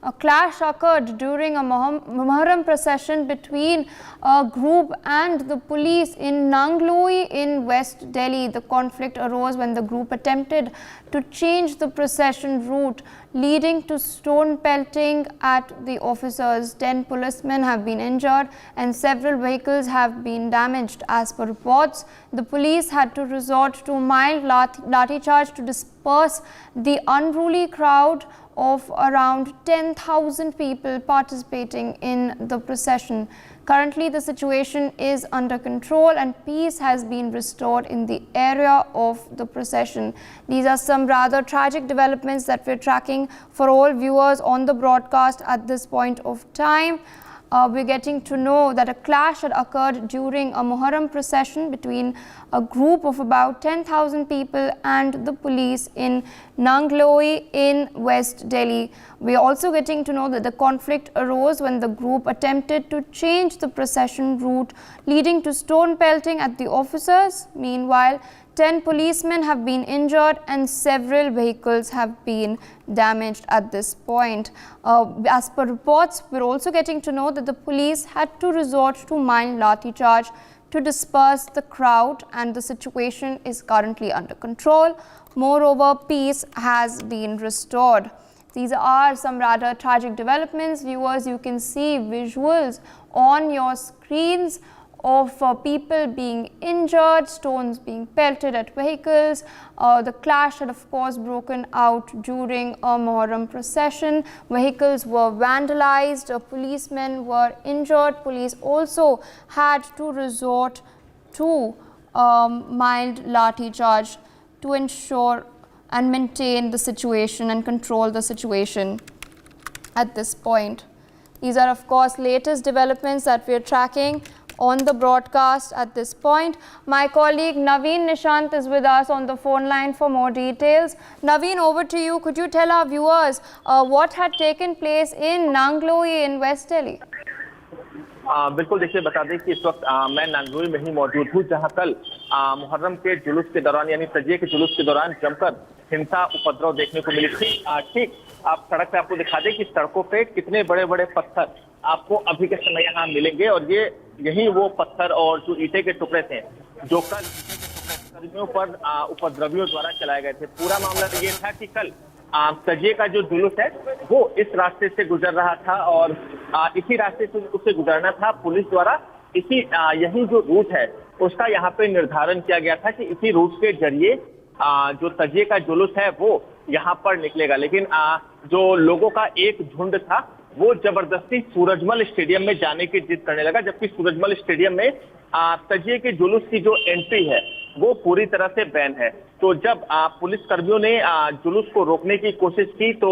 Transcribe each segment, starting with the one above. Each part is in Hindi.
a clash occurred during a Muharram procession between a group and the police in Nangloi in West Delhi. The conflict arose when the group attempted to change the procession route, leading to stone pelting at the officers. 10 policemen have been injured and several vehicles have been damaged. As per reports, the police had to resort to mild lathi charge to disperse the unruly crowd of around 10,000 people participating in the procession. Currently, the situation is under control and peace has been restored in the area of the procession. These are some rather tragic developments that we're tracking for all viewers on the broadcast at this point of time. We're getting to know that a clash had occurred during a Muharram procession between a group of about 10,000 people and the police in Nangloi in West Delhi. We are also getting to know that the conflict arose when the group attempted to change the procession route, leading to stone pelting at the officers. Meanwhile, 10 policemen have been injured and several vehicles have been damaged at this point. As per reports, we're also getting to know that the police had to resort to mild lathi charge to disperse the crowd, and the situation is currently under control. Moreover, peace has been restored. These are some rather tragic developments. Viewers, you can see visuals on your screens of people being injured, stones being pelted at vehicles. The clash had of course broken out during a Muharram procession. Vehicles were vandalized, policemen were injured. Police also had to resort to mild lathi charge to ensure and maintain the situation and control the situation at this point. These are of course latest developments that we are tracking on the broadcast at this point. My colleague Naveen Nishant is with us on the phone line for more details. Naveen, over to you. Could you tell our viewers what had taken place in Nangloi in West Delhi? बिल्कुल, देखिए बता दें कि इस वक्त मैं नांगलोई में ही मौजूद हूँ, जहाँ कल मुहर्रम के जुलूस के दौरान यानी तजिए के जुलूस के दौरान जमकर हिंसा उपद्रव देखने को मिली थी। ठीक आप सड़क पे आपको दिखा दें कि सड़कों पे कितने बड़े बड़े पत्थर आपको अभी के समय यहाँ मिलेंगे, और यही वो पत्थर और जो ईंटे के टुकड़े थे जो कल कर्मियों पर उपद्रवियों द्वारा चलाए गए थे। पूरा मामला ये था कि कल तजिए का जो जुलूस है वो इस रास्ते से गुजर रहा था और इसी रास्ते से उसे गुजरना था। पुलिस द्वारा यही जो रूट है उसका यहाँ पे निर्धारण किया गया था कि इसी रूट के जरिए जो तजिए का जुलूस है वो यहाँ पर निकलेगा, लेकिन जो लोगों का एक झुंड था वो जबरदस्ती सूरजमल स्टेडियम में जाने की जिद करने लगा, जबकि सूरजमल स्टेडियम में तजिए के जुलूस की जो एंट्री है वो पूरी तरह से बैन है। तो जब पुलिस कर्मियों ने जुलूस को रोकने की कोशिश की तो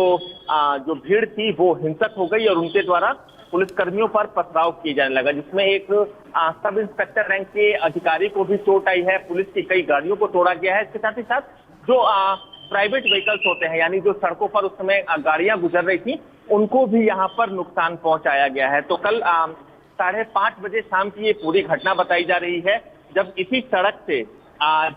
जो भीड़ थी वो हिंसक हो गई और उनके द्वारा पुलिस कर्मियों पर पथराव किए जाने लगा, जिसमें एक सब इंस्पेक्टर रैंक के अधिकारी को भी चोट आई है। पुलिस की कई गाड़ियों को तोड़ा गया है। इसके साथ ही साथ जो प्राइवेट व्हीकल्स होते हैं यानी जो सड़कों पर उस समय गाड़ियां गुजर रही थी उनको भी यहाँ पर नुकसान पहुंचाया गया है। तो कल 5:30 बजे शाम की ये पूरी घटना बताई जा रही है, जब इसी सड़क से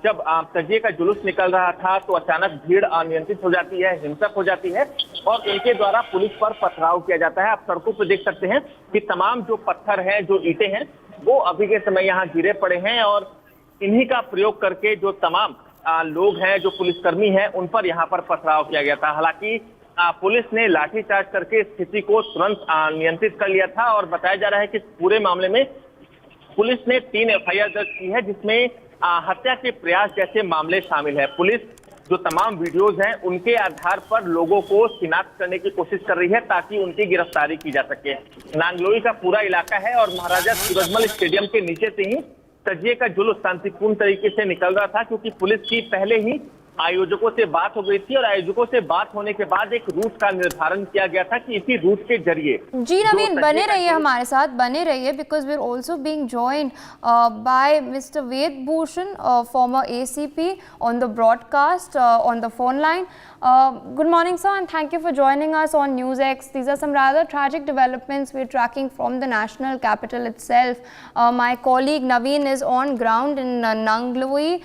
जब तजिए का जुलूस निकल रहा था तो अचानक भीड़ अनियंत्रित हो जाती है, हिंसक हो जाती है और इनके द्वारा पुलिस पर पथराव किया जाता है। आप सड़कों पर देख सकते हैं कि तमाम जो पत्थर हैं, जो ईंटें हैं वो अभी के समय यहाँ गिरे पड़े हैं और इन्हीं का प्रयोग करके जो तमाम लोग हैं, जो पुलिसकर्मी हैं, उन पर यहाँ पर पथराव किया गया था। हालांकि पुलिस ने लाठीचार्ज करके स्थिति को तुरंत नियंत्रित कर लिया था और बताया जा रहा है कि पूरे मामले में पुलिस ने 3 एफआईआर दर्ज की है, जिसमें हत्या के प्रयास जैसे मामले शामिल है। पुलिस जो तमाम वीडियोज हैं उनके आधार पर लोगों को शिनाख्त करने की कोशिश कर रही है ताकि उनकी गिरफ्तारी की जा सके। नांगलोई का पूरा इलाका है और महाराजा सूरजमल स्टेडियम के नीचे से ही तजिए का जुलूस शांतिपूर्ण तरीके से निकल रहा था, क्योंकि पुलिस की पहले ही आयोजकों से बात हो गई थी और आयोजकों से बात होने के बाद एक रूट का निर्धारण किया गया था कि इसी रूट के जरिए। जी नवीन, बने रहिए हमारे साथ, बने रहिए, because we are also being joined by mister Ved Bhushan, former ACP, on the broadcast on the phone line. Good morning sir, and thank you for joining us on NewsX. These are some rather tragic developments we're tracking from the national capital itself. My colleague Naveen is on ground in Nangloi.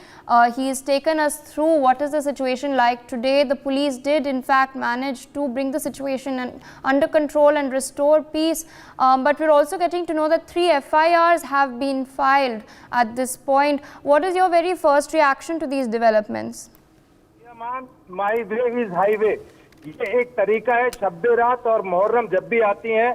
He has taken us through what what is the situation like today. The police did in fact manage to bring the situation under control and restore peace, but we're also getting to know that 3 FIRs have been filed at this point. What is your very first reaction to these developments? My way is highway, ये एक तरीका है। शब रात और मुहर्रम जब भी आती हैं,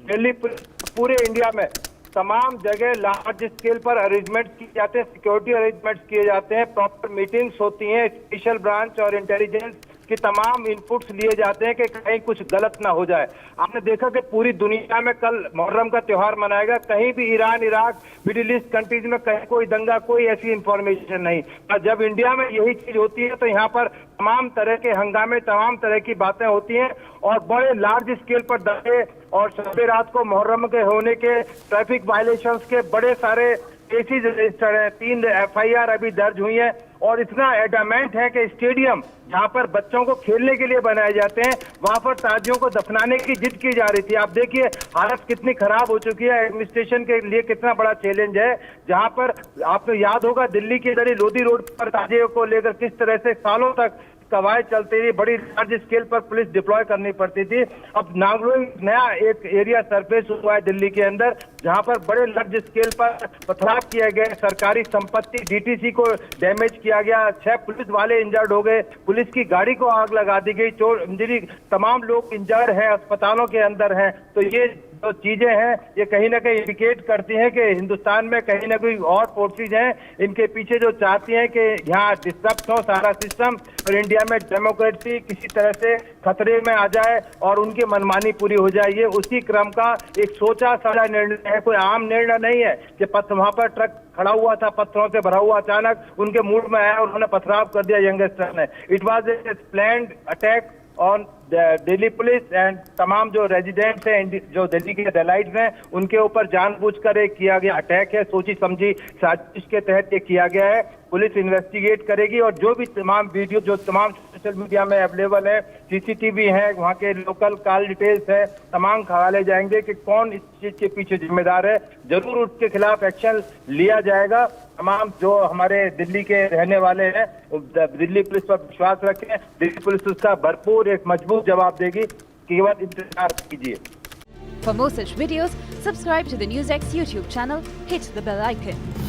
दिल्ली पूरे इंडिया में तमाम जगह लार्ज स्केल पर अरेंजमेंट्स किए जाते हैं, सिक्योरिटी अरेंजमेंट्स किए जाते हैं, प्रॉपर मीटिंग्स होती हैं, स्पेशल ब्रांच और इंटेलिजेंस की तमाम इनपुट्स लिए जाते हैं कि कहीं कुछ गलत ना हो जाए। आपने देखा कि पूरी दुनिया में कल मुहर्रम का त्योहार मनाएगा, कहीं भी Iran, Iraq, middle east countries में कहीं कोई दंगा, कोई ऐसी इंफॉर्मेशन नहीं। और जब इंडिया में यही चीज होती है तो यहाँ पर तमाम तरह के हंगामे, तमाम तरह की बातें होती हैं और बड़े लार्ज स्केल पर दंगे और शब रात को मुहर्रम के होने के ट्रैफिक वायलेशंस के बड़े सारे केसेज रजिस्टर्ड हैं। 3 FIR अभी दर्ज हुई हैं और इतना एडामेंट है कि स्टेडियम जहाँ पर बच्चों को खेलने के लिए बनाए जाते हैं, वहां पर ताजियों को दफनाने की जिद की जा रही थी। आप देखिए हालत कितनी खराब हो चुकी है, एडमिनिस्ट्रेशन के लिए कितना बड़ा चैलेंज है। जहां पर आपको याद होगा दिल्ली के इधर लोधी रोड पर ताजियों को लेकर किस तरह से सालों तक कवायद चलती रही, बड़ी लार्ज स्केल पर पुलिस डिप्लॉय करनी पड़ती थी। अब नांगलोई नया एक एरिया सरफेस हुआ है दिल्ली के अंदर, जहां पर बड़े लार्ज स्केल पर पथराव किया गया, सरकारी संपत्ति DTC को डैमेज किया गया, 6 पुलिस वाले इंजर्ड हो गए, पुलिस की गाड़ी को आग लगा दी गई, चोर इंजरी, तमाम लोग इंजर्ड हैं, अस्पतालों के अंदर हैं। तो ये जो चीजें हैं ये कहीं ना कहीं इंडिकेट करती हैं कि हिंदुस्तान में कहीं ना कोई और फोर्सेज हैं इनके पीछे जो चाहती हैं कि यहाँ डिस्टर्ब हो सारा सिस्टम और इंडिया में डेमोक्रेसी किसी तरह से खतरे में आ जाए और उनकी मनमानी पूरी हो जाए। ये उसी क्रम का एक सोचा समझा निर्णय है, कोई आम निर्णय नहीं है कि वहां पर ट्रक खड़ा हुआ था पत्थरों से भरा हुआ, अचानक उनके मूड में आया और उन्होंने पथराव कर दिया यंगस्टर ने। It was a planned attack on Delhi police and तमाम जो रेजिडेंट्स हैं, जो दिल्ली के डेलाइट्स हैं, उनके ऊपर जानबूझकर एक किया गया अटैक है, सोची समझी साजिश के तहत ये किया गया है। पुलिस इन्वेस्टिगेट करेगी और जो भी तमाम वीडियो जो तमाम सोशल मीडिया में अवेलेबल है, CCTV है, वहाँ के लोकल कॉल डिटेल्स है, तमाम खंगाले जाएंगे कि कौन इस चीज के पीछे जिम्मेदार है। जरूर उसके खिलाफ एक्शन लिया जाएगा। तमाम जो हमारे दिल्ली के रहने वाले हैं दिल्ली पुलिस पर विश्वास रखें, दिल्ली पुलिस उसका भरपूर एक मजबूत जवाब देगी, केवल इंतजार कीजिए। For more such videos, subscribe to the NewsX YouTube channel, hit the bell icon.